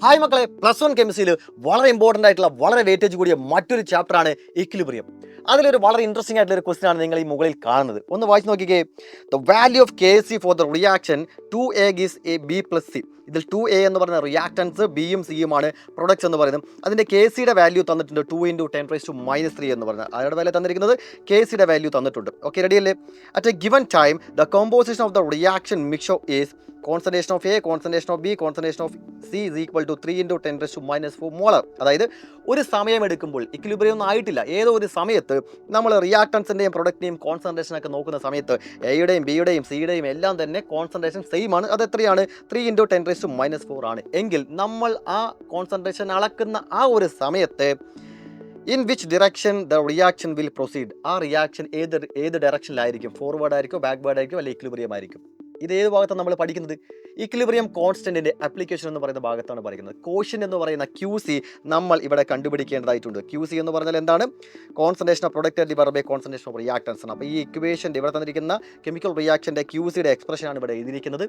Hi മക്കളെ, +1 കെമിസ്ട്രിയിൽ വളരെ important ആയിട്ടുള്ള വളരെ വെയിറ്റേജ് കൂടിയ മറ്റൊരു ചാപ്റ്ററാണ് ഇക്വിലിബ്രിയം. അതിലൊരു വളരെ ഇൻട്രസ്റ്റിംഗ് ആയിട്ടുള്ള ഒരു ക്വസ്റ്റൻ ആണ് നിങ്ങൾ ഈ മുകളിൽ കാണുന്നത്. ഒന്ന് വായിച്ച് നോക്കിക്കേ. The value of Kc for the reaction 2A gives A B plus C. ഇതിൽ 2A എന്ന് പറയുന്ന റിയാക്ടൻസ് ബിയും സിയുമാണ് പ്രൊഡക്ട്സ് എന്ന് പറയുന്നത്. അതിൻ്റെ Kcയുടെ വാല്യൂ തന്നിട്ടുണ്ട് 2 × 10⁻³ എന്ന് പറഞ്ഞാൽ അതിയുടെ വാല്യൂ തന്നിരിക്കുന്നത് Kcയുടെ വാല്യൂ തന്നിട്ടുണ്ട്. ഓക്കെ, റെഡി അല്ലേ? At a given time the composition of the reaction mixture is concentration of A, concentration of B, concentration of C is equal to 3 × 10⁻⁴ molar. അതായത് ഒരു സമയം എടുക്കുമ്പോൾ ഇക്വിലിബ്രിയം ഒന്നും ആയിട്ടില്ല, ഏതോ ഒരു സമയത്ത് നമ്മൾ റിയാക്ടൻസിൻ്റെയും പ്രൊഡക്റ്റിൻ്റെയും കോൺസെൻട്രേഷനൊക്കെ നോക്കുന്ന സമയത്ത് എയുടെയും ബിയുടെയും സിയുടെയും എല്ലാം തന്നെ കോൺസെൻട്രേഷൻ സെയിം ആണ്. അത് എത്രയാണ്? 3 × 10⁻⁴ ആണ്. എങ്കിൽ നമ്മൾ ആ കോൺസെൻട്രേഷൻ അളക്കുന്ന ആ ഒരു സമയത്ത് in which direction the reaction will proceed, ആ റിയാക്ഷൻ ഏത് ഡയറക്ഷനിലായിരിക്കും? ഫോർവേഡ് ആയിരിക്കും, ബാക്ക്വേർഡ് ആയിരിക്കും, അല്ലെങ്കിൽ ഇക്വിലിബ്രിയം ആയിരിക്കും? ഇത് ഏത് ഭാഗത്താണ് നമ്മൾ പഠിക്കുന്നത്? ഇക്വിലിബ്രിയം കോൺസ്റ്റന്റിന്റെ ആപ്ലിക്കേഷൻ എന്ന് പറയുന്ന ഭാഗത്താണ് പഠിക്കുന്നത്. കോഷ്യന്റ് എന്ന് പറയുന്ന QC നമ്മൾ ഇവിടെ കണ്ടുപിടിക്കേണ്ടതായിട്ടുണ്ട്. QC എന്ന് പറഞ്ഞാൽ എന്താണ്? Concentration of product divided by concentration of reactants ആണ്. അപ്പോൾ ഈ ഇക്വേഷൻ്റെ ഇവിടെ തന്നിരിക്കുന്ന കെമിക്കൽ റിയാക്ഷൻ്റെ QCയുടെ എക്സ്പ്രഷനാണ് ഇവിടെ എഴുതിയിരിക്കുന്നത്.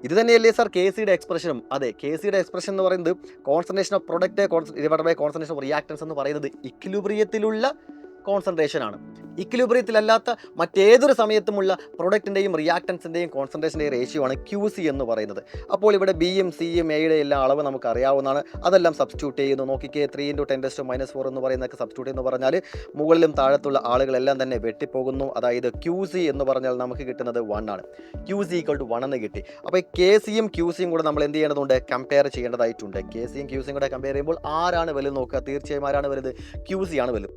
ഇത് തന്നെയല്ലേ സാർ Kcയുടെ എക്സ്പ്രഷനും? അതെ, Kcയുടെ എക്സ്പ്രഷൻ എന്ന് പറയുന്നത് concentration of product divided by concentration of reactants എന്ന് പറയുന്നത് ഇക്വിലിബ്രിയത്തിലുള്ള കോൺസെൻട്രേഷൻ ആണ്. ഇക്വിലിബ്രിയത്തിലല്ലാത്ത മറ്റേതൊരു സമയത്തുമുള്ള പ്രൊഡക്റ്റിൻ്റെയും റിയാക്ടൻസിൻ്റെയും കോൺസെൻട്രേഷൻ്റെയും റേഷ്യോ ആണ് QC എന്ന് പറയുന്നത്. അപ്പോൾ ഇവിടെ ബിയും സിയും എയുടെ എല്ലാം അളവ് നമുക്ക് അറിയാവുന്നതാണ്. അതെല്ലാം സബ്സ്റ്റിറ്റ്യൂട്ട് ചെയ്യുന്നു. നോക്കിക്കേ, 3 × 10⁻⁴ എന്ന് പറയുന്നതൊക്കെ സബ്സ്റ്റിറ്റ്യൂട്ട് എന്ന് പറഞ്ഞാൽ മുകളിലും താഴത്തുള്ള ആളുകളെല്ലാം തന്നെ വെട്ടിപ്പോകുന്നു. അതായത് QC എന്ന് പറഞ്ഞാൽ നമുക്ക് കിട്ടുന്നത് 1 ആണ്. QC = 1 എന്ന് കിട്ടി. അപ്പോൾ Kcയും QCയും കൂടെ നമ്മൾ എന്ത് ചെയ്യേണ്ടതുണ്ട്? കമ്പയർ ചെയ്യേണ്ടതായിട്ടുണ്ട്. Kcയും QCയും കൂടെ കമ്പയർ ചെയ്യുമ്പോൾ ആരാണ് വലുത് നോക്കുക? തീർച്ചയായും ആരാണ് വലുത്? QC ആണ് വലുത്.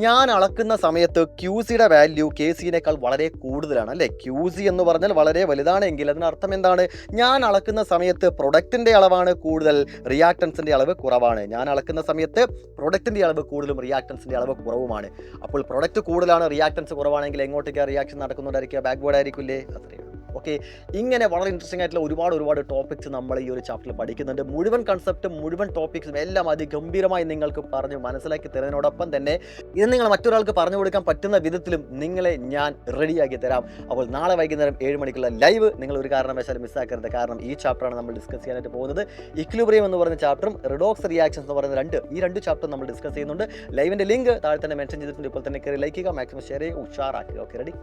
ഞാൻ അളക്കുന്ന സമയത്ത് QCയുടെ വാല്യൂ Kcയേക്കാൾ വളരെ കൂടുതലാണ് അല്ലേ? QC എന്ന് പറഞ്ഞാൽ വളരെ വലുതാണെങ്കിൽ അതിനർത്ഥം എന്താണ്? ഞാൻ അളക്കുന്ന സമയത്ത് പ്രൊഡക്റ്റിൻ്റെ അളവാണ് കൂടുതൽ, റിയാക്ടൻസിൻ്റെ അളവ് കുറവാണ്. ഞാൻ അളക്കുന്ന സമയത്ത് പ്രൊഡക്റ്റിൻ്റെ അളവ് കൂടുതലും റിയാക്ടൻസിൻ്റെ അളവ് കുറവുമാണ്. അപ്പോൾ പ്രൊഡക്റ്റ് കൂടുതലാണ്, റിയാക്ടൻസ് കുറവാണെങ്കിൽ എങ്ങോട്ടേക്കാണ് റിയാക്ഷൻ നടക്കുന്നുണ്ടായിരിക്കുക? ബാക്ക്വേർഡ് ആയിരിക്കില്ലേ? അത്രയും. ഓക്കെ, ഇങ്ങനെ വളരെ ഇൻട്രസ്റ്റിംഗ് ആയിട്ടുള്ള ഒരുപാട് ടോപ്പിക്സ് നമ്മൾ ഈ ഒരു ചാപ്റ്ററിൽ പഠിക്കുന്നുണ്ട്. മുഴുവൻ കൺസെപ്റ്റും മുഴുവൻ ടോപ്പിക്സും എല്ലാം അതിഗംഭീരമായി നിങ്ങൾക്ക് പറഞ്ഞ് മനസ്സിലാക്കി തരുന്നതിനോടൊപ്പം തന്നെ ഇത് നിങ്ങൾ മറ്റൊരാൾക്ക് പറഞ്ഞു കൊടുക്കാൻ പറ്റുന്ന വിധത്തിലും നിങ്ങളെ ഞാൻ റെഡിയാക്കി തരാം. അപ്പോൾ നാളെ വൈകുന്നേരം 7 മണിക്കുള്ള ലൈവ് നിങ്ങൾ ഒരു കാരണവശാലും മിസ്സാക്കരുത്. കാരണം ഈ ചാപ്റ്ററാണ് നമ്മൾ ഡിസ്കസ് ചെയ്യാനായിട്ട് പോകുന്നത്. ഇക്വിലിബ്രിയം എന്ന് പറയുന്ന ചാപ്റ്ററും റിഡോക്സ് റിയാക്ഷൻസ് എന്ന് പറയുന്ന ഈ രണ്ട് ചാപ്റ്റർ നമ്മൾ ഡിസ്കസ് ചെയ്യുന്നുണ്ട്. ലൈവിൻ്റെ ലിങ്ക് താഴെ തന്നെ മെൻഷൻ ചെയ്തിട്ടുണ്ട്. ഇപ്പോൾ തന്നെ കയറി ലൈക്ക് ചെയ്യുക, മാക്സിമം ഷെയർ ചെയ്യുക, ഉഷാറാക്കുക. Okay, ready?